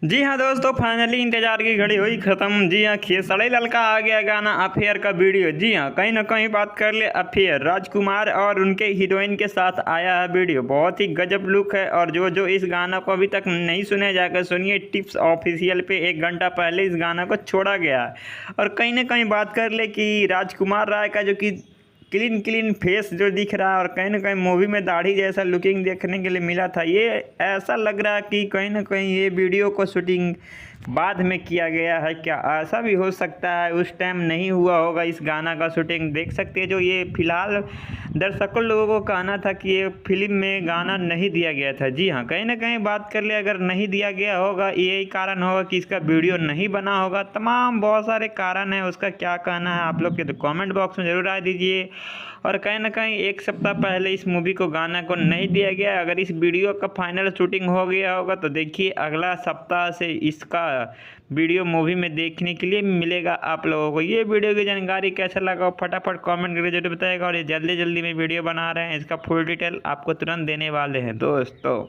जी हाँ दोस्तों, फाइनली इंतजार की घड़ी हुई ख़त्म। जी हाँ, खेसड़े लाल का आ गया गाना अफेयर का वीडियो। जी हाँ, कहीं ना कहीं बात कर ले अफेयर, राजकुमार और उनके हीरोइन के साथ आया है वीडियो। बहुत ही गजब लुक है। और जो जो इस गाना को अभी तक नहीं सुने, जाकर सुनिए। टिप्स ऑफिशियल पे 1 घंटा पहले इस गाना को छोड़ा गया है। और कहीं ना कहीं बात कर ले कि राजकुमार राय का जो कि क्लीन क्लीन फेस जो दिख रहा है, और कहीं ना कहीं मूवी में दाढ़ी जैसा लुकिंग देखने के लिए मिला था। ये ऐसा लग रहा है कि कहीं ना कहीं ये वीडियो को शूटिंग बाद में किया गया है। क्या ऐसा भी हो सकता है उस टाइम नहीं हुआ होगा इस गाना का शूटिंग? देख सकते हैं जो ये फिलहाल दर्शकों लोगों को कहना था कि ये फिल्म में गाना नहीं दिया गया था। जी हाँ, कहीं ना कहीं बात कर ले, अगर नहीं दिया गया होगा यही कारण होगा कि इसका वीडियो नहीं बना होगा। तमाम बहुत सारे कारण हैं। उसका क्या कहना है आप लोग के तो कमेंट बॉक्स में ज़रूर राय दीजिए। और कहीं ना कहीं 1 सप्ताह पहले इस मूवी को गाना को नहीं दिया गया। अगर इस वीडियो का फाइनल शूटिंग हो गया होगा तो देखिए अगला सप्ताह से इसका वीडियो मूवी में देखने के लिए मिलेगा आप लोगों को। ये वीडियो की जानकारी कैसा लगा फटाफट कमेंट करके जरूर बताएगा। और ये जल्दी जल्दी में वीडियो बना रहे हैं, इसका फुल डिटेल आपको तुरंत देने वाले हैं दोस्तों।